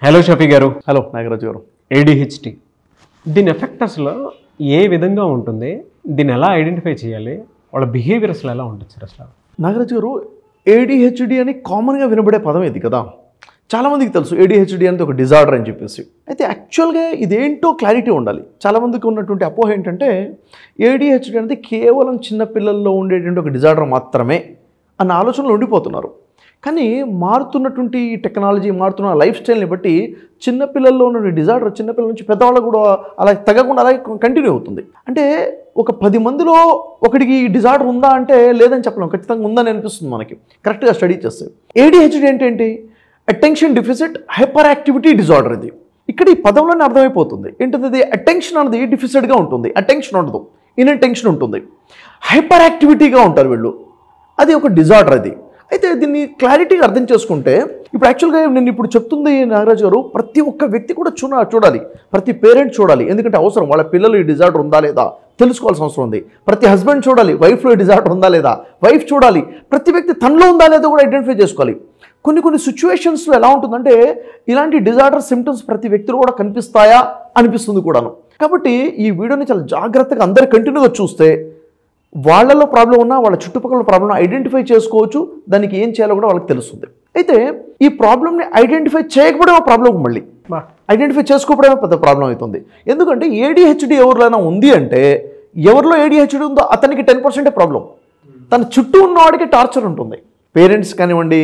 Hello Shafi గారు. Hello Nagaraju గారు. ADHD దీని ఎఫెక్ట్ అసలు ఏ విధంగా ఉంటుంది, దీన్ని ఎలా ఐడెంటిఫై చేయాలి, వాళ్ళ బిహేవియర్ అసలు ఎలా ఉంటుంది సార్? అసలు నాగరాజు గారు, ఏడిహెచ్డి అని కామన్గా వినబడే పదం ఇది కదా, చాలామందికి తెలుసు ఏడిహెచ్డి అనేది ఒక డిజార్డర్ అని చెప్పేసి. అయితే యాక్చువల్గా ఇదేంటో క్లారిటీ ఉండాలి. చాలామందికి ఉన్నటువంటి అపోహ ఏంటంటే ఏడిహెచ్డి అనేది కేవలం చిన్నపిల్లల్లో ఉండేటువంటి ఒక డిజార్డర్ మాత్రమే అన్న ఆలోచనలు ఉండిపోతున్నారు. కానీ మారుతున్నటువంటి టెక్నాలజీ, మారుతున్న లైఫ్ స్టైల్ని బట్టి చిన్నపిల్లల్లో ఉన్న డిజార్డర్ చిన్నపిల్లల నుంచి పెద్దవాళ్ళకు కూడా అలా తగ్గకుండా అలాగే కంటిన్యూ అవుతుంది. అంటే ఒక 10 మందిలో ఒకటికి డిజార్డర్ ఉందా అంటే లేదని చెప్పలేం, ఖచ్చితంగా ఉందని అనిపిస్తుంది మనకి కరెక్ట్గా స్టడీ చేస్తే. ఏడిహెచ్డి ఏంటంటే attention deficit hyper activity disorder. ఇది ఇక్కడ ఈ పదంలోనే అర్థమైపోతుంది ఏంటంటే ఇది అటెన్షన్ అనేది డిఫిసిట్గా ఉంటుంది, అటెన్షన్ ఉండదు, ఇన్అటెన్షన్ ఉంటుంది, హైపర్ యాక్టివిటీగా ఉంటారు వీళ్ళు. అది ఒక డిజార్డర్. అది అయితే దీన్ని క్లారిటీగా అర్థం చేసుకుంటే ఇప్పుడు యాక్చువల్గా నేను ఇప్పుడు చెప్తుంది నాగరాజు గారు, ప్రతి ఒక్క వ్యక్తి కూడా చూడాలి, ప్రతి పేరెంట్ చూడాలి. ఎందుకంటే అవసరం, వాళ్ళ పిల్లలు ఈ డిజార్డర్ ఉందా లేదా తెలుసుకోవాల్సిన అవసరం ఉంది. ప్రతి హస్బెండ్ చూడాలి, వైఫ్లో ఈ డిజార్డర్ ఉందా లేదా, వైఫ్ చూడాలి, ప్రతి వ్యక్తి తనలో ఉందా లేదా కూడా ఐడెంటిఫై చేసుకోవాలి. కొన్ని సిచ్యువేషన్స్లో ఎలా ఉంటుందంటే ఇలాంటి డిజార్డర్ సిమ్టమ్స్ ప్రతి వ్యక్తిలో కూడా కనిపిస్తాయా అనిపిస్తుంది కూడాను. కాబట్టి ఈ వీడియోని చాలా జాగ్రత్తగా అందరు కంటిన్యూగా చూస్తే వాళ్ళలో ప్రాబ్లం ఉన్నా వాళ్ళ చుట్టుపక్కల ప్రాబ్లం ఐడెంటిఫై చేసుకోవచ్చు, దానికి ఏం చేయాలో కూడా వాళ్ళకి తెలుస్తుంది. అయితే ఈ ప్రాబ్లమ్ని ఐడెంటిఫై చేయకపోవడం ప్రాబ్లం, మళ్ళీ ఐడెంటిఫై చేసుకోవడమే పెద్ద ప్రాబ్లం అవుతుంది. ఎందుకంటే ఏడిహెచ్డి ఎవరిలోనైనా ఉంది అంటే, ఎవరిలో ఏడిహెచ్డి ఉందో అతనికి 10% ప్రాబ్లం, తన చుట్టూ ఉన్న వాడికి టార్చర్ ఉంటుంది. పేరెంట్స్ కానివ్వండి,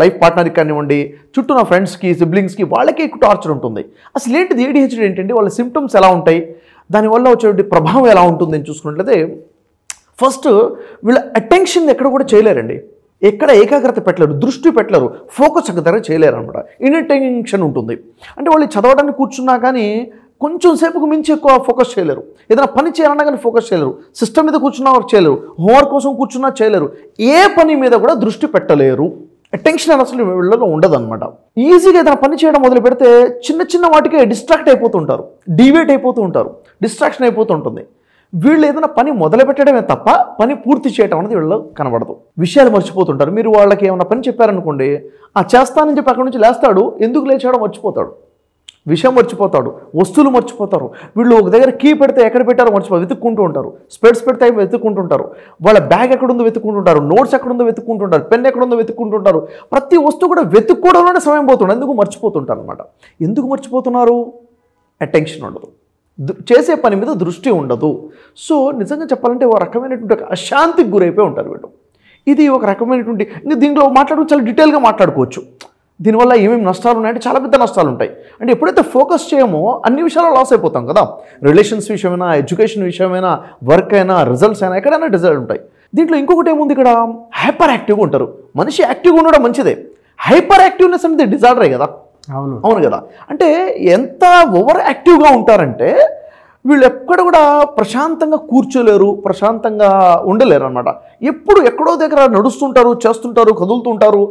లైఫ్ పార్ట్నర్కి కానివ్వండి, చుట్టూ ఉన్న ఫ్రెండ్స్కి, సిబ్లింగ్స్కి, వాళ్ళకి ఎక్కువ టార్చర్ ఉంటుంది. అసలు ఏంటిది ఏడిహెచ్డి ఏంటంటే వాళ్ళ సిమ్టమ్స్ ఎలా ఉంటాయి, దానివల్ల వచ్చే ప్రభావం ఎలా ఉంటుంది అని చూసుకున్నట్లయితే, ఫస్ట్ వీళ్ళ అటెన్షన్ ఎక్కడ కూడా చేయలేరండి, ఎక్కడ ఏకాగ్రత పెట్టలేరు, దృష్టి పెట్టలేరు, ఫోకస్ దగ్గర చేయలేరు అనమాట. ఇన్అటెన్షన్ ఉంటుంది. అంటే వాళ్ళు చదవడానికి కూర్చున్నా కానీ కొంచెం సేపుకు మించి ఎక్కువ ఫోకస్ చేయలేరు, ఏదైనా పని చేయాలన్నా కానీ ఫోకస్ చేయలేరు, సిస్టమ్ మీద కూర్చున్నా వర్క్ చేయలేరు, హోంవర్క్ కోసం కూర్చున్నా చేయలేరు, ఏ పని మీద కూడా దృష్టి పెట్టలేరు. అటెన్షన్ అసలు వీళ్ళలో ఉండదు అనమాట. ఈజీగా ఏదైనా పని చేయడం మొదలు పెడితే చిన్న వాటికే డిస్ట్రాక్ట్ అయిపోతుంటారు, డీవియేట్ అయిపోతూ ఉంటారు, డిస్ట్రాక్షన్ అయిపోతూ ఉంటుంది. వీళ్ళు ఏదైనా పని మొదలు పెట్టడమే తప్ప పని పూర్తి చేయడం అనేది వీళ్ళు కనబడదు. విషయాలు మర్చిపోతుంటారు. మీరు వాళ్ళకి ఏమైనా పని చెప్పారనుకోండి, చేస్తానని చెప్పి అక్కడి నుంచి లేస్తాడు, ఎందుకు లేచాడో మర్చిపోతాడు, విషయం మర్చిపోతాడు, వస్తువులు మర్చిపోతారు. వీళ్ళు ఒక దగ్గర కీ పెడితే ఎక్కడ పెట్టారో వెతుక్కుంటూ ఉంటారు, స్పెడ్స్ పెడితే వెతుక్కుంటుంటారు, వాళ్ళ బ్యాగ్ ఎక్కడుందో వెతుక్కుంటుంటారు, నోట్స్ ఎక్కడుందో వెతుక్కుంటుంటారు, పెన్ ఎక్కడుందో వెతుక్కుంటుంటారు. ప్రతి వస్తువు కూడా వెతుక్కోవడంలోనే సమయం పోతుంది, ఎందుకు మర్చిపోతుంటారు అనమాట. ఎందుకు మర్చిపోతున్నారు? అటెన్షన్ ఉండదు, చేసే పని మీద దృష్టి ఉండదు. సో నిజంగా చెప్పాలంటే ఒక రకమైనటువంటి ఒక అశాంతికి గురైపోయి ఉంటారు వీళ్ళు. ఇది ఒక రకమైనటువంటి, ఇంకా దీంట్లో మాట్లాడడం చాలా డీటెయిల్గా మాట్లాడుకోవచ్చు. దీనివల్ల ఏమేమి నష్టాలు ఉన్నాయంటే చాలా పెద్ద నష్టాలు ఉంటాయి. అంటే ఎప్పుడైతే ఫోకస్ చేయమో అన్ని విషయాల్లో లాస్ అయిపోతాం కదా. రిలేషన్స్ విషయమైనా, ఎడ్యుకేషన్ విషయమైనా, వర్క్ అయినా, రిజల్ట్స్ అయినా, ఎక్కడైనా డిజైడ్ ఉంటాయి. దీంట్లో ఇంకొకటి ఏముంది, ఇక్కడ హైపర్ యాక్టివ్గా ఉంటారు. మనిషి యాక్టివ్గా ఉండడం మంచిదే, హైపర్ యాక్టివ్నెస్ అనేది డిజార్డరే కదా. అవును కదా. అంటే ఎంత ఓవర్ యాక్టివ్గా ఉంటారంటే వీళ్ళు ఎక్కడ కూడా ప్రశాంతంగా కూర్చోలేరు, ప్రశాంతంగా ఉండలేరు అనమాట. ఎప్పుడు ఎక్కడో దగ్గర నడుస్తుంటారు, చేస్తుంటారు, కదులుతుంటారు,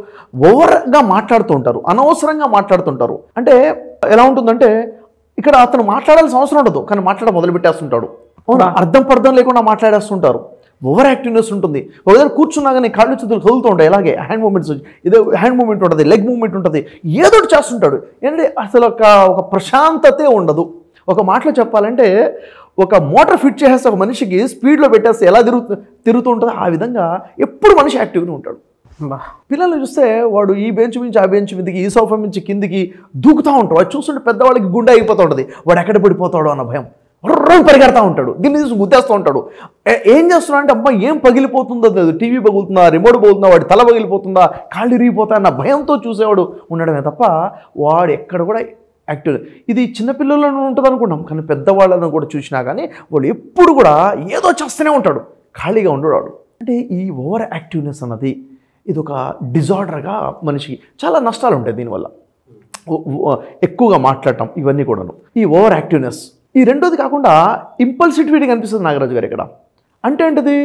ఓవర్గా మాట్లాడుతూ ఉంటారు, అనవసరంగా మాట్లాడుతుంటారు. అంటే ఎలా ఉంటుందంటే ఇక్కడ అతను మాట్లాడాల్సిన అవసరం ఉండదు, కానీ మాట్లాడ మొదలుపెట్టేస్తుంటాడు. అవునా, అర్థం లేకుండా మాట్లాడేస్తుంటారు. ఓవర్ యాక్టివ్నెస్ ఉంటుంది. ఒక దగ్గర కూర్చున్నా కానీ కాళ్ళు చేతులు కదులుతూ ఉంటాయి, ఇలాగే హ్యాండ్ మూమెంట్స్, ఇదే హ్యాండ్ మూమెంట్ ఉంటుంది, లెగ్ మూమెంట్ ఉంటుంది, ఏదో ఒకటి చేస్తుంటాడు. ఏంటంటే అసలు ఒక ప్రశాంతతే ఉండదు. ఒక మాటలో చెప్పాలంటే ఒక మోటార్ ఫిట్ చేసేస్తే ఒక మనిషికి స్పీడ్లో పెట్టేస్తే ఎలా తిరుగుతూ ఉంటుందో ఆ విధంగా ఎప్పుడు మనిషి యాక్టివ్గా ఉంటాడు. పిల్లల్ని చూస్తే వాడు ఈ బెంచ్ నుంచి ఆ బెంచ్ మీదకి, ఈ సోఫా నుంచి కిందికి దూకుతూ ఉంటాడు. అది చూస్తుంటే పెద్దవాళ్ళకి గుండె అయిపోతూ ఉంటుంది, వాడు ఎక్కడ పడిపోతాడో అన్న భయం. పరిగెడతా ఉంటాడు, దీన్ని చూసి గుద్దేస్తూ ఉంటాడు. ఏం చేస్తున్నా అంటే అబ్బా ఏం పగిలిపోతుందో, టీవీ పగులుతుందా, రిమోట్ పగులుతుందా, వాడి తల పగిలిపోతుందా, కాళ్ళు ఇరిగిపోతా అన్న భయంతో చూసేవాడు ఉండడమే తప్ప వాడు ఎక్కడ కూడా యాక్టివ్. ఇది చిన్నపిల్లలను ఉంటుంది అనుకున్నాం, కానీ పెద్దవాళ్ళను కూడా చూసినా కానీ వాడు ఎప్పుడు కూడా ఏదో చేస్తూనే ఉంటాడు, ఖాళీగా ఉండేవాడు. అంటే ఈ ఓవర్ యాక్టివ్నెస్ అన్నది ఇది ఒక డిజార్డర్గా మనిషికి చాలా నష్టాలు ఉంటాయి. దీనివల్ల ఎక్కువగా మాట్లాడటం, ఇవన్నీ కూడాను ఈ ఓవర్ యాక్టివ్నెస్. ఈ రెండోది కాకుండా ఇంపల్సిటివిటీ కనిపిస్తుంది నాగరాజు గారు ఇక్కడ. అంటే ఏంటిది,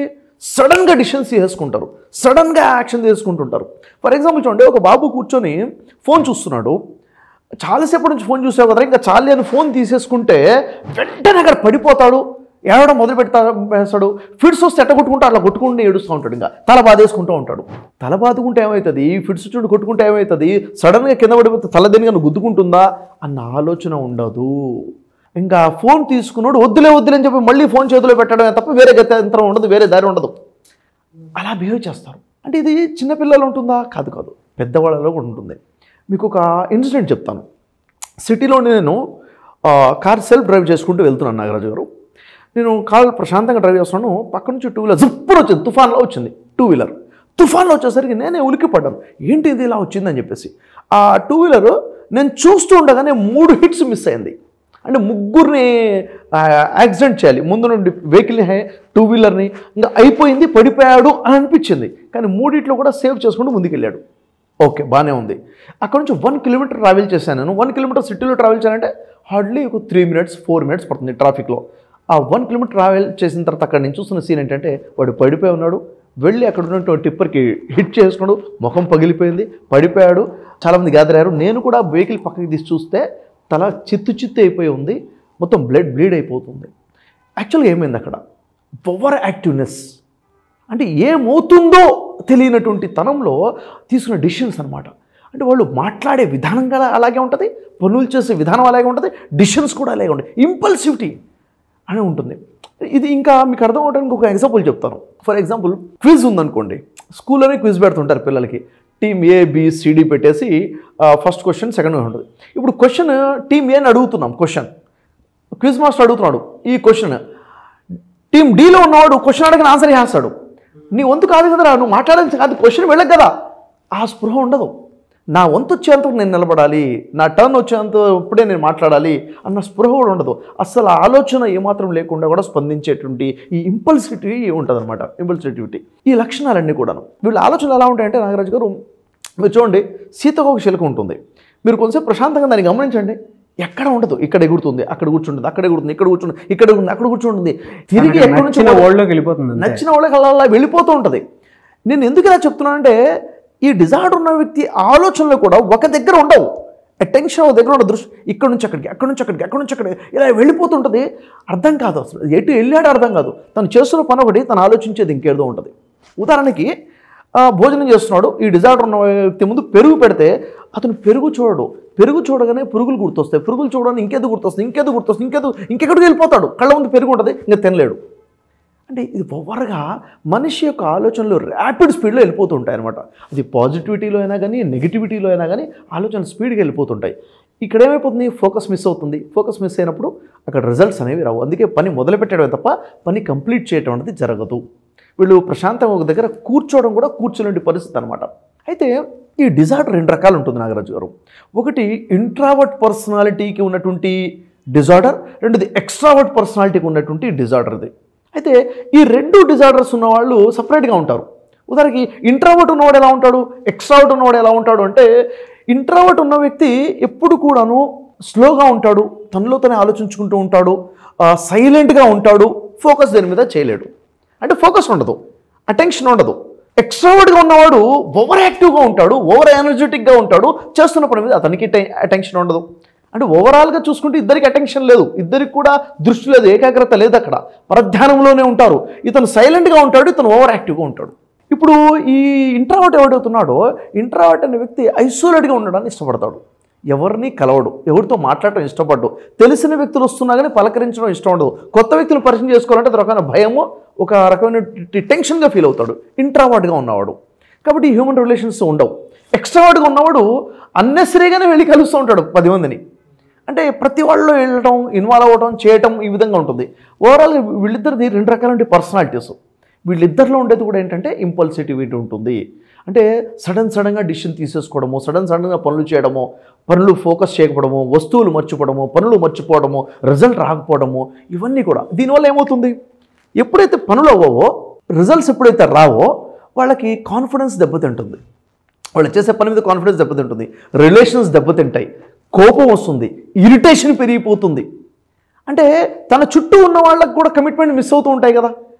సడన్గా డిసిషన్స్ చేసుకుంటారు, సడన్గా యాక్షన్ తీసుకుంటుంటారు. ఫర్ ఎగ్జాంపుల్ చూడండి, ఒక బాబు కూర్చొని ఫోన్ చూస్తున్నాడు, చాలాసేపటి నుంచి ఫోన్ చూసావు కదా, ఇంకా చాలే అని ఫోన్ తీసేసుకుంటే వెంటనే అక్కడ పడిపోతాడు, ఏడవడం మొదలు పెడతాడు. ఫిట్స్ వస్తే ఎట్ట కొట్టుకుంటూ అట్లా కొట్టుకుంటూ ఏడుస్తూ ఉంటాడు. ఇంకా తల బాధేసుకుంటూ ఉంటాడు. తల బాదుకుంటే ఏమవుతుంది, ఫిట్స్ చూడు కొట్టుకుంటే ఏమవుతుంది, సడన్గా కింద పడిపోతే తల దేనిగా గుద్దుకుంటుందా అన్న ఆలోచన ఉండదు. ఇంకా ఫోన్ తీసుకున్నాడు వద్దులే అని చెప్పి మళ్ళీ ఫోన్ చేతిలో పెట్టడమే తప్ప వేరే గత్యంతరం ఉండదు, వేరే దారి ఉండదు. అలా బిహేవ్ చేస్తారు. అంటే ఇది చిన్నపిల్లలు ఉంటుందా? కాదు, పెద్దవాళ్ళలో కూడా ఉంటుంది. మీకు ఒక ఇన్సిడెంట్ చెప్తాను. సిటీలో నేను కార్ సెల్ఫ్ డ్రైవ్ చేసుకుంటూ వెళ్తున్నాను నాగరాజు గారు. నేను కార్ ప్రశాంతంగా డ్రైవ్ చేస్తున్నాను. పక్క నుంచి 2 వీలర్ జిప్పున వచ్చింది, తుఫాన్లో వచ్చింది. 2 వీలర్ తుఫాన్లో వచ్చేసరికి నేనే ఉలిక్కి పడ్డాను. ఏంటి ఇది ఇలా వచ్చిందని చెప్పేసి. ఆ 2 వీలర్ నేను చూస్తూ ఉండగానే 3 హిట్స్ మిస్ అయింది. అంటే ముగ్గురిని యాక్సిడెంట్ చేయాలి, ముందు నుండి వెహికల్ని 2 వీలర్ని, ఇంకా అయిపోయింది, పడిపోయాడు అని అనిపించింది. కానీ 3 కూడా సేవ్ చేసుకుంటూ ముందుకెళ్ళాడు. ఓకే, బాగానే ఉంది. అక్కడ నుంచి 1 కిలోమీటర్ ట్రావెల్ చేశాను నేను. 1 కిలోమీటర్ సిటీలో ట్రావెల్ చేయాలంటే హార్డ్లీ ఒక 3 మినిట్స్ 4 మినిట్స్ పడుతుంది ట్రాఫిక్లో. ఆ 1 కిలోమీటర్ ట్రావెల్ చేసిన తర్వాత అక్కడ నేను చూస్తున్న సీన్ ఏంటంటే వాడు పడిపోయి ఉన్నాడు. వెళ్ళి అక్కడ ఉన్నటువంటి టిప్పర్కి హిట్ చేసుకున్నాడు, ముఖం పగిలిపోయింది, పడిపోయాడు. చాలామంది గ్యాదర్ అయ్యారు. నేను కూడా వెహికల్ పక్కకి తీసి చూస్తే తల చిత్తు అయిపోయి ఉంది, మొత్తం బ్లీడ్ అయిపోతుంది. యాక్చువల్గా ఏమైంది అక్కడ? ఓవర్ యాక్టివ్నెస్, అంటే ఏమవుతుందో తెలియనటువంటి తనంలో తీసుకున్న డిసిషన్స్ అనమాట. అంటే వాళ్ళు మాట్లాడే విధానంగా అలాగే ఉంటుంది, పనులు చేసే విధానం అలాగే ఉంటుంది, డిసిషన్స్ కూడా అలాగే ఉంటాయి. ఇంపల్సివిటీ అని ఉంటుంది. ఇది ఇంకా మీకు అర్థం అవడానికి ఒక ఎగ్జాంపుల్ చెప్తాను. ఫర్ ఎగ్జాంపుల్ క్విజ్ ఉందనుకోండి, స్కూల్లోనే క్విజ్ పెడుతుంటారు పిల్లలకి. టీమ్ ABCD పెట్టేసి ఫస్ట్ క్వశ్చన్ సెకండ్ ఉంటుంది. ఇప్పుడు క్వశ్చన్ టీమ్ ఏ అని అడుగుతున్నాం, క్విజ్ మాస్టర్ అడుగుతున్నాడు ఈ క్వశ్చన్. టీమ్ Dలో ఉన్నవాడు క్వశ్చన్ అడిగిన ఆన్సర్ చేస్తాడు. నీ వంతు కాదు కదరా, నువ్వు మాట్లాడాల్సి కాదు, క్వశ్చన్ వెళ్ళదు కదా. ఆ స్పృహ ఉండదు. నా వంతు వచ్చేంతకు నేను నిలబడాలి, నా టర్న్ వచ్చేంత ఇప్పుడే నేను మాట్లాడాలి అన్న స్పృహ కూడా ఉండదు. అసలు ఆలోచన ఏమాత్రం లేకుండా కూడా స్పందించేటువంటి ఈ ఇంపల్సివిటీ ఉంటుంది అనమాట. ఇంపల్సివిటీ, ఈ లక్షణాలన్నీ కూడాను. వీళ్ళ ఆలోచనలు ఎలా ఉంటాయంటే నాగరాజు గారు, మీరు చూడండి, సీతకొక చిలుక ఉంటుంది. మీరు కొంచెంసేపు ప్రశాంతంగా దాన్ని గమనించండి. ఎక్కడ ఉండదు, ఇక్కడ ఎగురుతుంది, అక్కడ కూర్చుంటుంది, అక్కడ ఎగురుతుంది, ఇక్కడ కూర్చుంది, ఇక్కడ ఎగురుతుంది, అక్కడ కూర్చుంటుంది, తిరిగి ఎక్కడి నుంచి వరల్డ్లోకి వెళ్ళిపోతుంది, నచ్చిన వాళ్ళకి అలా వెళ్ళిపోతూ ఉంటుంది. నేను ఎందుకు ఇలా చెప్తున్నానంటే ఈ డిజార్డర్ ఉన్న వ్యక్తి ఆలోచనలు కూడా ఒక దగ్గర ఉండవు. అటెన్షన్ ఒక దగ్గర ఉండదు. దృష్టి ఇక్కడ నుంచి అక్కడికి, అక్కడ నుంచి అక్కడికి, అక్కడ నుంచి అక్కడికి ఇలా వెళ్ళిపోతుంటుంది. అర్థం కాదు, అసలు ఎటు వెళ్ళాడో అర్థం కాదు. తను చేస్తున్న పని ఒకటి, తను ఆలోచించేది ఇంకేదో ఉంటుంది. ఉదాహరణకి భోజనం చేస్తున్నాడు. ఈ డిజార్డర్ ఉన్న వ్యక్తి ముందు పెరుగు పెడితే అతను పెరుగు చూడడు. పెరుగు చూడగానే పురుగులు గుర్తొస్తాయి. పురుగులు చూడగానే ఇంకేదో గుర్తొస్తుంది, ఇంకెక్కడికి వెళ్ళిపోతాడు. కళ్ళ ముందు పెరుగు ఉంటుంది, ఇంకా తినలేడు. అంటే ఇది ఓవర్గా మనిషి యొక్క ఆలోచనలు ర్యాపిడ్ స్పీడ్లో వెళ్ళిపోతుంటాయి అనమాట. అది పాజిటివిటీలో అయినా కానీ నెగిటివిటీలో అయినా కానీ ఆలోచనలు స్పీడ్గా వెళ్ళిపోతుంటాయి. ఇక్కడ ఏమైపోతుంది, ఫోకస్ మిస్ అవుతుంది. ఫోకస్ మిస్ అయినప్పుడు అక్కడ రిజల్ట్స్ అనేవి రావు. అందుకే పని మొదలు పెట్టడమే తప్ప పని కంప్లీట్ చేయడం అనేది జరగదు. వీళ్ళు ప్రశాంతంగా ఒక దగ్గర కూర్చోవడం కూడా కూర్చోలేని పరిస్థితి అనమాట. అయితే ఈ డిజార్డర్ 2 రకాలు ఉంటుంది నాగరాజు గారు. ఒకటి ఇంట్రావర్ట్ పర్సనాలిటీకి ఉన్నటువంటి డిజార్డర్, రెండోది ఎక్స్ట్రావర్ట్ పర్సనాలిటీకి ఉన్నటువంటి డిజార్డర్. ఇది అయితే ఈ 2 డిజార్డర్స్ ఉన్నవాళ్ళు సపరేట్గా ఉంటారు. ఉదాహరణకి ఇంట్రావర్ట్ ఉన్నవాడు ఎలా ఉంటాడు, ఎక్స్ట్రావర్ట్ ఉన్నవాడు ఎలా ఉంటాడు అంటే, ఇంట్రావర్ట్ ఉన్న వ్యక్తి ఎప్పుడు కూడాను స్లోగా ఉంటాడు, తనలో తనే ఆలోచించుకుంటూ ఉంటాడు, సైలెంట్గా ఉంటాడు, ఫోకస్ దేని మీద చేయలేడు. అంటే ఫోకస్ ఉండదు, అటెన్షన్ ఉండదు. ఎక్స్ట్రావర్ట్గా ఉన్నవాడు ఓవర్ యాక్టివ్గా ఉంటాడు, ఓవర్ ఎనర్జెటిక్గా ఉంటాడు, చేస్తున్న పని మీద అతనికి అటెన్షన్ ఉండదు. అంటే ఓవరాల్గా చూసుకుంటే ఇద్దరికి అటెన్షన్ లేదు, ఇద్దరికి కూడా దృష్టి లేదు, ఏకాగ్రత లేదు. అక్కడ పరధ్యానంలోనే ఉంటారు. ఇతను సైలెంట్గా ఉంటాడు, ఇతను ఓవర్ యాక్టివ్గా ఉంటాడు. ఇప్పుడు ఈ ఇంట్రావర్ట్ ఎవడవుతున్నాడో, ఇంట్రావర్ట్ అనే వ్యక్తి ఐసోలేట్గా ఉండడాన్ని ఇష్టపడతాడు. ఎవరిని కలవడు, ఎవరితో మాట్లాడటం ఇష్టపడ్డు, తెలిసిన వ్యక్తులు వస్తున్నా కానీ పలకరించడం ఇష్టం ఉండదు. కొత్త వ్యక్తులు పరిచయం చేసుకోవాలంటే ఒక రకమైన భయము, ఒక రకమైన టెన్షన్గా ఫీల్ అవుతాడు ఇంట్రావర్ట్గా ఉన్నవాడు. కాబట్టి హ్యూమన్ రిలేషన్స్ ఉండవు. ఎక్స్ట్రావర్ట్గా ఉన్నవాడు అన్నెసరీగానే వెళ్ళి కలుస్తూ ఉంటాడు 10 మందిని. అంటే ప్రతి వాళ్ళు వెళ్ళటం, ఇన్వాల్వ్ అవ్వడం, చేయటం ఈ విధంగా ఉంటుంది. ఓవరాల్గా వీళ్ళిద్దరిది 2 రకాల పర్సనాలిటీస్. వీళ్ళిద్దరిలో ఉండేది కూడా ఏంటంటే ఇంపల్సిటివిటీ ఉంటుంది. అంటే సడన్గా డిసిషన్ తీసేసుకోవడము, సడన్గా పనులు చేయడము, పనులు ఫోకస్ చేయకపోవడము, వస్తువులు మర్చిపోవడము, పనులు మర్చిపోవడము, రిజల్ట్ రాకపోవడము, ఇవన్నీ కూడా. దీనివల్ల ఏమవుతుంది, ఎప్పుడైతే పనులు అవ్వవో, రిజల్ట్స్ ఎప్పుడైతే రావో వాళ్ళకి కాన్ఫిడెన్స్ దెబ్బతింటుంది. వాళ్ళు చేసే పని మీద కాన్ఫిడెన్స్ దెబ్బతింటుంది, రిలేషన్స్ దెబ్బతింటాయి, కోపం వస్తుంది, ఇరిటేషన్ పెరిగిపోతుంది. అంటే తన చుట్టూ ఉన్న వాళ్ళకు కూడా కమిట్మెంట్ మిస్ అవుతూ ఉంటాయి కదా.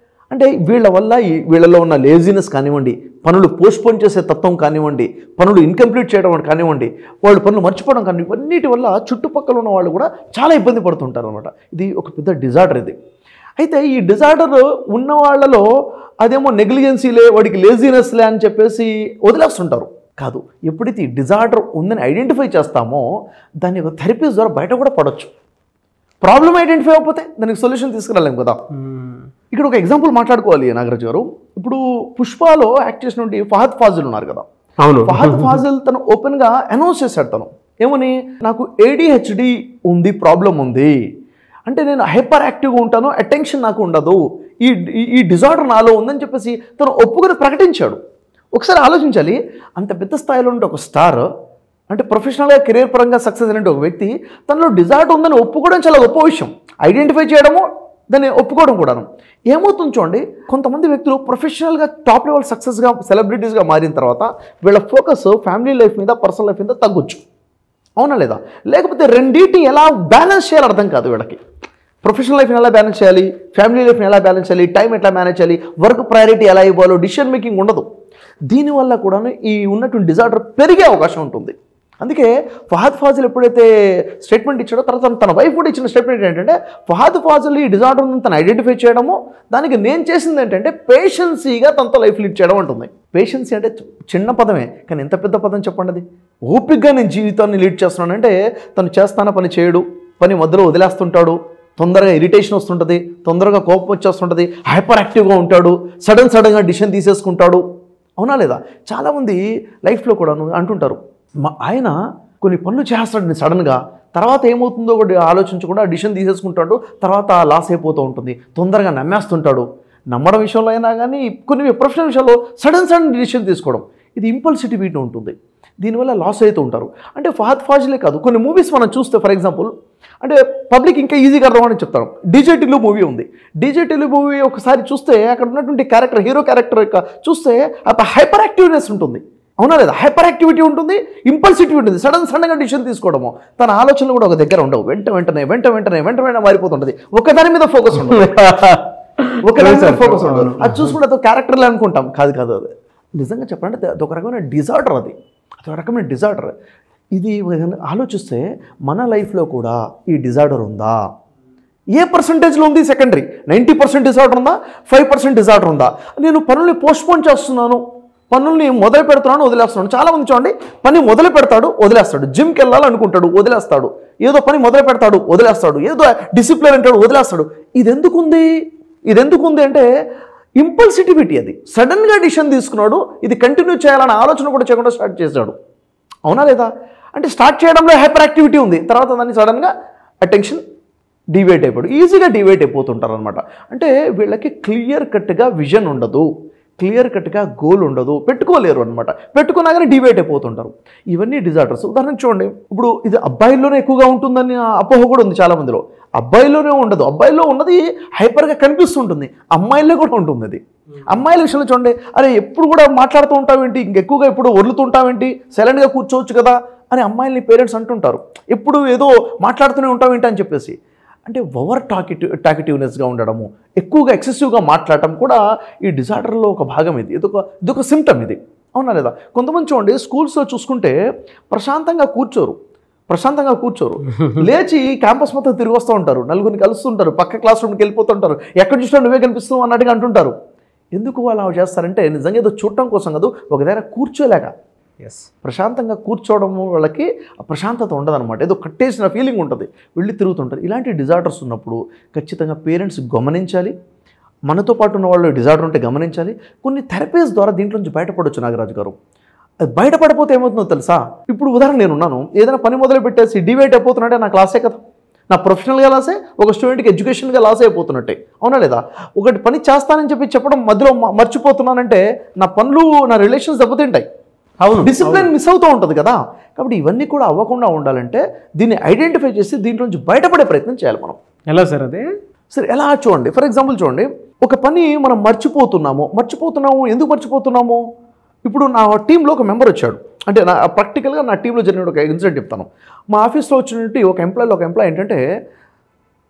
అంటే వీళ్ళ వల్ల వీళ్ళలో ఉన్న లేజినెస్ కానివ్వండి, పనులు పోస్ట్పోన్ చేసే తత్వం కానివ్వండి, పనులు ఇన్కంప్లీట్ చేయడం కానివ్వండి, వాళ్ళు పనులు మర్చిపోవడం కానీ, ఇవన్నిటి వల్ల చుట్టుపక్కల ఉన్న వాళ్ళు కూడా చాలా ఇబ్బంది పడుతుంటారు అనమాట. ఇది ఒక పెద్ద డిజార్డర్ ఇది. అయితే ఈ డిజార్డర్ ఉన్న వాళ్ళలో అదేమో నెగ్లిజెన్సీలే, వాడికి లేజినెస్లే అని చెప్పేసి వదిలేస్తుంటారు. కాదు, ఎప్పుడైతే ఈ డిజార్డర్ ఉందని ఐడెంటిఫై చేస్తామో దాని యొక్క థెరపీస్ ద్వారా బయట కూడా పడవచ్చు. ప్రాబ్లం ఐడెంటిఫై అయిపోతే దానికి సొల్యూషన్ తీసుకురాలేము కదా. ఇక్కడ ఒక ఎగ్జాంపుల్ మాట్లాడుకోవాలి నాగరాజు గారు. ఇప్పుడు పుష్పలో యాక్ట్ చేసినటువంటి ఫహద్ ఫాజిల్ ఉన్నారు కదా. అవును. ఫహద్ ఫాజిల్ తను ఓపెన్గా అనౌన్స్ చేశాడు. తను ఏమని, నాకు ADHD ఉంది, ప్రాబ్లం ఉంది, అంటే నేను హైపర్ యాక్టివ్గా ఉంటాను, అటెన్షన్ నాకు ఉండదు, ఈ డిజార్డర్ నాలో ఉందని చెప్పేసి తను ఒప్పుకొని ప్రకటించాడు. ఒకసారి ఆలోచించాలి, అంత పెద్ద స్థాయిలో ఉంటే ఒక స్టార్, అంటే ప్రొఫెషనల్గా కెరీర్ పరంగా సక్సెస్ అయినటువంటి ఒక వ్యక్తి తనలో డిజార్డర్ ఉందని ఒప్పుకోవడం చాలా గొప్ప విషయం. ఐడెంటిఫై చేయడము, దాన్ని ఒప్పుకోవడం కూడాను. ఏమవుతుంది చూడండి, కొంతమంది వ్యక్తులు ప్రొఫెషనల్గా టాప్ లెవెల్ సక్సెస్గా సెలబ్రిటీస్గా మారిన తర్వాత వీళ్ళ ఫోకస్ ఫ్యామిలీ లైఫ్ మీద, పర్సనల్ లైఫ్ మీద తగ్గొచ్చు. అవునా లేదా? లేకపోతే రెండింటిని ఎలా బ్యాలెన్స్ చేయాలి అర్థం కాదు వీళ్ళకి. ప్రొఫెషనల్ లైఫ్ని ఎలా బ్యాలెన్స్ చేయాలి, ఫ్యామిలీ లైఫ్ని ఎలా బ్యాలెన్స్ చేయాలి, టైం ఎట్లా మేనేజ్ చేయాలి, వర్క్ ప్రయారిటీ ఎలా ఇవ్వాలో, డిసిషన్ మేకింగ్ ఉండదు. దీనివల్ల కూడా ఈ ఉన్నటువంటి డిజార్డర్ పెరిగే అవకాశం ఉంటుంది. అందుకే ఫహద్ ఫాజిల్ ఎప్పుడైతే స్టేట్మెంట్ ఇచ్చాడో తర్వాత తన వైఫ్ కూడా ఇచ్చిన స్టేట్మెంట్ ఏంటంటే, ఫహద్ ఫాజిల్ ఈ డిజార్డర్ తను ఐడెంటిఫై చేయడము, దానికి నేను చేసింది ఏంటంటే పేషెన్సీగా తనతో లైఫ్ లీడ్ చేయడం ఉంటుంది. పేషెన్సీ అంటే చిన్న పదమే, కానీ ఎంత పెద్ద పదం చెప్పండి అది. ఓపికగా నేను జీవితాన్ని లీడ్ చేస్తున్నానంటే తను చేస్తాన పని చేయడు, పని మధ్యలో వదిలేస్తుంటాడు, తొందరగా ఇరిటేషన్ వస్తుంటుంది, తొందరగా కోపం వచ్చేస్తుంటుంది, హైపర్ యాక్టివ్గా ఉంటాడు, సడన్గా డిసిషన్ తీసేసుకుంటాడు. అవునా లేదా? చాలామంది లైఫ్లో కూడా అంటుంటారు, ఆయన కొన్ని పనులు చేస్తాడు సడన్గా, తర్వాత ఏమవుతుందో ఒకటి ఆలోచించకుండా డిసిషన్ తీసేసుకుంటాడు, తర్వాత లాస్ అయిపోతూ ఉంటుంది, తొందరగా నమ్మేస్తుంటాడు. నమ్మడం విషయంలో అయినా కానీ కొన్ని ప్రొఫెషనల్ విషయాల్లో సడన్ డిసిషన్ తీసుకోవడం, ఇది ఇంపల్సిటివిటీ ఉంటుంది. దీనివల్ల లాస్ అవుతూ ఉంటారు. అంటే ఫహద్ ఫాజిలే కాదు, కొన్ని మూవీస్ మనం చూస్తే ఫర్ ఎగ్జాంపుల్, అంటే పబ్లిక్ ఇంకా ఈజీగా అర్థమని చెప్తాను. DJ టిల్లు మూవీ ఉంది. DJ టిల్లు మూవీ ఒకసారి చూస్తే అక్కడ ఉన్నటువంటి క్యారెక్టర్, హీరో క్యారెక్టర్ యొక్క చూస్తే అక్కడ హైపర్ యాక్టివ్నెస్ ఉంటుంది. అవునా లేదా? హైపర్ యాక్టివిటీ ఉంటుంది, ఇంపల్సిటివిటీ ఉంటుంది, సడన్గా డిసిషన్ తీసుకోవడము, తన ఆలోచనలు కూడా ఒక దగ్గర ఉండవు, వెంటనే మారిపోతుంటుంది, ఒకదాని మీద ఫోకస్ ఉండదు, ఫోకస్ ఉండదు. అది చూసుకుంటే అదో క్యారెక్టర్లే అనుకుంటాం. కాదు అది నిజంగా చెప్పాలంటే అదొక రకమైన డిజార్డర్, అదొక రకమైన డిజార్డర్. ఇది ఆలోచిస్తే మన లైఫ్లో కూడా ఈ డిజార్డర్ ఉందా, ఏ పర్సంటేజ్లో ఉంది సెకండరీ. 90% డిజార్డర్ ఉందా, 5% డిజార్డర్ ఉందా? నేను పనుల్ని పోస్ట్పోన్ చేస్తున్నాను, పనుల్ని మొదలు పెడుతున్నాను, వదిలేస్తున్నాను. చాలామంది చూడండి, పని మొదలు పెడతాడు, వదిలేస్తాడు, జిమ్కి వెళ్ళాలనుకుంటాడు, వదిలేస్తాడు, ఏదో పని మొదలు పెడతాడు, వదిలేస్తాడు, ఏదో డిసిప్లిన్ అంటాడు, వదిలేస్తాడు. ఇది ఎందుకుంది అంటే ఇంపల్సిటివిటీ. అది సడన్గా డిసిషన్ తీసుకున్నాడు, ఇది కంటిన్యూ చేయాలన్న ఆలోచన కూడా చేయకుండా స్టార్ట్ చేశాడు. అవునా లేదా? అంటే స్టార్ట్ చేయడంలో హైపర్ యాక్టివిటీ ఉంది, తర్వాత దాన్ని సడన్గా అటెన్షన్ డివేట్ అయిపోయాడు, ఈజీగా డివేట్ అయిపోతుంటారు అనమాట. అంటే వీళ్ళకి క్లియర్ కట్గా విజన్ ఉండదు, క్లియర్ కట్గా గోల్ ఉండదు, పెట్టుకోలేరు అనమాట. పెట్టుకున్నా కానీ డివేట్ అయిపోతుంటారు. ఇవన్నీ డిజార్డర్స్. ఉదాహరణకు చూడండి, ఇప్పుడు ఇది అబ్బాయిల్లోనే ఎక్కువగా ఉంటుందని అపోహ కూడా ఉంది చాలామందిలో. అబ్బాయిల్లోనే ఉండదు, అబ్బాయిల్లో ఉన్నది హైపర్గా కనిపిస్తుంటుంది, అమ్మాయిల్లో కూడా ఉంటుంది. అది అమ్మాయిల విషయంలో చూడండి, అరే ఎప్పుడు కూడా మాట్లాడుతూ ఉంటావేంటి, ఇంకెక్కువగా ఎప్పుడు వదులుతుంటావేంటి, సైలెంట్గా కూర్చోవచ్చు కదా అని అమ్మాయిల్ని పేరెంట్స్ అంటుంటారు. ఎప్పుడు ఏదో మాట్లాడుతూనే ఉంటావేంటి అని చెప్పేసి. అంటే ఓవర్ టాకిటివ్నెస్గా ఉండడము, ఎక్కువగా ఎక్సెసివ్గా మాట్లాడటం కూడా ఈ డిజార్డర్లో ఒక భాగం. ఇదొక సిమ్టమ్ ఇది. అవునా లేదా? కొంతమంది చూడండి, స్కూల్స్లో చూసుకుంటే ప్రశాంతంగా కూర్చోరు, లేచి క్యాంపస్ మొత్తం తిరిగి వస్తూ ఉంటారు, నలుగురిని కలుస్తుంటారు, పక్క క్లాస్ రూమ్కి వెళ్ళిపోతుంటారు, ఎక్కడ చూసినా నువ్వే కనిపిస్తావు అన్నట్టుగా అంటుంటారు. ఎందుకు వాళ్ళు అలా చేస్తారంటే నిజంగా ఏదో చూడటం కోసం కాదు, ఒక దగ్గర కూర్చోలేక. ప్రశాంతంగా కూర్చోవడం వాళ్ళకి ప్రశాంతత ఉండదన్నమాట, ఏదో కట్టేసిన ఫీలింగ్ ఉంటుంది, వెళ్ళి తిరుగుతుంటారు. ఇలాంటి డిజార్డర్స్ ఉన్నప్పుడు ఖచ్చితంగా పేరెంట్స్ గమనించాలి, మనతో పాటు ఉన్న వాళ్ళు డిజార్డర్ ఉంటే గమనించాలి. కొన్ని థెరపీస్ ద్వారా దీంట్లోంచి బయటపడవచ్చు నాగరాజు గారు. అది బయటపడిపోతే ఏమవుతుందో తెలుసా? ఇప్పుడు ఉదాహరణ నేనున్నాను, ఏదైనా పని మొదలు పెట్టేసి డివేట్ అయిపోతున్నట్టే నా క్లాసే కదా, నా ప్రొఫెషనల్గా లాసే, ఒక స్టూడెంట్కి ఎడ్యుకేషన్గా లాస్ అయిపోతున్నట్టే. అవునా లేదా? ఒకటి పని చేస్తానని చెప్పడం మధ్యలో మర్చిపోతున్నానంటే నా పనులు, నా రిలేషన్స్ దెబ్బతింటాయి, అవును, డిసిప్లిన్ మిస్ అవుతూ ఉంటుంది కదా. కాబట్టి ఇవన్నీ కూడా అవ్వకుండా ఉండాలంటే దీన్ని ఐడెంటిఫై చేసి దీంట్లోంచి బయటపడే ప్రయత్నం చేయాలి మనం. ఎలా సార్ అది? సరే, ఎలా చూడండి, ఫర్ ఎగ్జాంపుల్ చూడండి, ఒక పని మనం మర్చిపోతున్నాము. ఎందుకు మర్చిపోతున్నాము? ఇప్పుడు నా టీంలో ఒక మెంబర్ వచ్చాడు, అంటే ప్రాక్టికల్గా నా టీంలో జరిగిన ఒక ఇన్సిడెంట్ చెప్తాను. మా ఆఫీస్లో వచ్చినట్టు ఒక ఎంప్లాయ్ ఏంటంటే,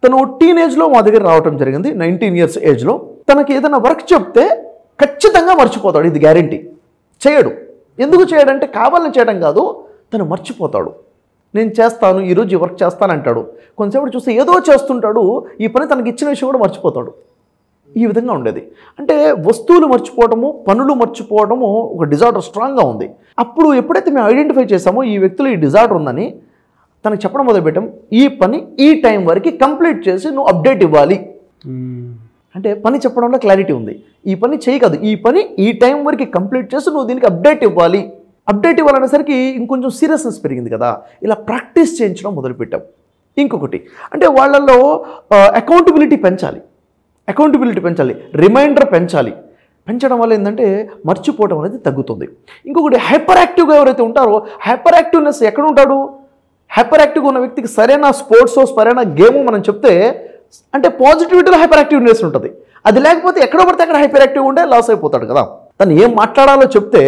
తను టీనేజ్లో మా దగ్గర రావడం జరిగింది, 19 years ఏజ్లో. తనకి ఏదైనా వర్క్ చెప్తే ఖచ్చితంగా మర్చిపోతాడు, ఇది గ్యారంటీ. చేయడు. ఎందుకు చేయడంటే కావాలని చేయడం కాదు, తను మర్చిపోతాడు. నేను చేస్తాను, ఈరోజు ఈ వర్క్ చేస్తాను అంటాడు. కొంతసేపు చూస్తే ఏదో చేస్తుంటాడు, ఈ పని తనకి ఇచ్చిన విషయం కూడా మర్చిపోతాడు. ఈ విధంగా ఉండేది. అంటే వస్తువులు మర్చిపోవడము, పనులు మర్చిపోవడము ఒక డిజార్డర్ స్ట్రాంగ్గా ఉంది. అప్పుడు ఎప్పుడైతే మేము ఐడెంటిఫై చేసామో ఈ వ్యక్తులు ఈ డిజార్డర్ ఉందని తనకు చెప్పడం మొదలుపెట్టాం, ఈ పని ఈ టైం వరకు కంప్లీట్ చేసి నువ్వు అప్డేట్ ఇవ్వాలి. అంటే పని చెప్పడంలో క్లారిటీ ఉంది. ఈ పని చేయి కాదు, ఈ పని ఈ టైం వరకు కంప్లీట్ చేసి నువ్వు దీనికి అప్డేట్ ఇవ్వాలి. అప్డేట్ ఇవ్వాలనేసరికి ఇంకొంచెం సీరియస్నెస్ పెరిగింది కదా, ఇలా ప్రాక్టీస్ చేయించడం మొదలుపెట్టాం. ఇంకొకటి అంటే వాళ్ళల్లో అకౌంటబిలిటీ పెంచాలి, రిమైండర్ పెంచడం వల్ల ఏంటంటే మర్చిపోవడం అనేది తగ్గుతుంది. ఇంకొకటి హైపర్ యాక్టివ్గా ఎవరైతే ఉంటారో, హైపర్ యాక్టివ్నెస్ ఎక్కడ ఉంటాడు? హైపర్ యాక్టివ్గా ఉన్న వ్యక్తికి సరైన స్పోర్ట్స్, సరైన గేమ్ మనం చెప్తే అంటే పాజిటివిటీలో హైపర్ యాక్టివ్నెస్ ఉంటుంది. అది లేకపోతే ఎక్కడో పడితే అక్కడ హైపర్ యాక్టివ్ ఉంటే లాస్ అయిపోతాడు కదా. తను ఏం మాట్లాడాలో చెప్తే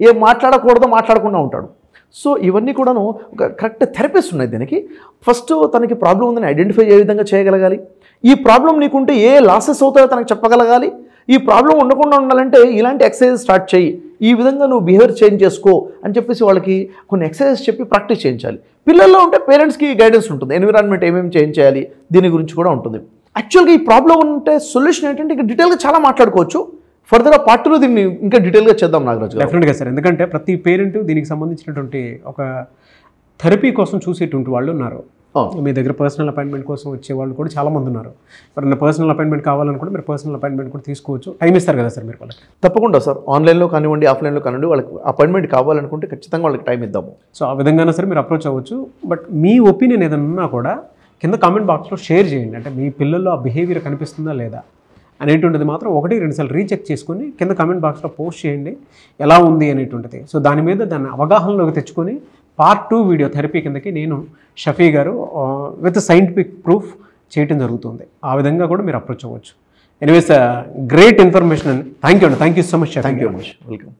ఏం మాట్లాడకూడదో మాట్లాడకుండా ఉంటాడు. సో ఇవన్నీ కూడాను ఒక కరెక్ట్ థెరపీస్ ఉన్నాయి దీనికి. ఫస్ట్ తనకి ప్రాబ్లం ఉందని ఐడెంటిఫై ఏ విధంగా చేయగలగాలి, ఈ ప్రాబ్లం నీకుంటే ఏ లాసెస్ అవుతాయో తనకు చెప్పగలగాలి, ఈ ప్రాబ్లం ఉండకుండా ఉండాలంటే ఇలాంటి ఎక్సర్సైజ్ స్టార్ట్ చేయి, ఈ విధంగా నువ్వు బిహేవియర్ చేంజ్ చేసుకో అని చెప్పేసి వాళ్ళకి కొన్ని ఎక్సర్సైజ్ చెప్పి ప్రాక్టీస్ చేయించాలి. పిల్లల్లో ఉంటే పేరెంట్స్కి గైడెన్స్ ఉంటుంది, ఎన్విరాన్మెంట్ ఏమేమి చేంజ్ చేయాలి దీని గురించి కూడా ఉంటుంది. యాక్చువల్గా ఈ ప్రాబ్లం ఉంటే సొల్యూషన్ ఏంటంటే ఇంకా డీటెయిల్గా చాలా మాట్లాడుకోవచ్చు. ఫర్దర్గా పార్ట్ 2లో దీన్ని ఇంకా డీటెయిల్గా చేద్దాం నాగరాజు గారు. డెఫినెట్గా సార్, ఎందుకంటే ప్రతి పేరెంట్ దీనికి సంబంధించినటువంటి ఒక థెరపీ కోసం చూసేటువంటి వాళ్ళు ఉన్నారు. మీ దగ్గర పర్సనల్ అపాయింట్మెంట్ కోసం వచ్చే వాళ్ళు కూడా చాలామంది ఉన్నారు. ఎవరైనా పర్సనల్ అపాయింట్మెంట్ కావాలనుకుంటే మీరు పర్సనల్ అపాయింట్మెంట్ కూడా తీసుకోవచ్చు. టైం ఇస్తారు కదా సార్ మీరు వాళ్ళకి? తప్పకుండా సార్, ఆన్లైన్లో కానివ్వండి, ఆఫ్లైన్లో కానివ్వండి, వాళ్ళకి అపాయింట్మెంట్ కావాలనుకుంటే ఖచ్చితంగా వాళ్ళకి టైం ఇద్దాము. సో ఆ విధంగానే సరే మీరు అప్రోచ్ అవ్వచ్చు. బట్ మీ ఒపీనియన్ ఏదైనా ఉన్నా కూడా కింద కామెంట్ బాక్స్లో షేర్ చేయండి. అంటే మీ పిల్లల్లో ఆ బిహేవియర్ కనిపిస్తుందా లేదా అనేటువంటిది మాత్రం 1-2 సార్లు రీచెక్ చేసుకొని కింద కామెంట్ బాక్స్లో పోస్ట్ చేయండి ఎలా ఉంది అనేటువంటిది. సో దాని మీద దాన్ని అవగాహనలోకి తెచ్చుకొని పార్ట్ 2 వీడియో థెరపీ కిందకి నేను షఫీ గారు విత్ సైంటిఫిక్ ప్రూఫ్ చేయటం జరుగుతుంది. ఆ విధంగా కూడా మీరు అప్రోచ్ అవ్వచ్చు. ఎనీవేస్ గ్రేట్ ఇన్ఫర్మేషన్ అండి. Thank you so much. Thank you welcome.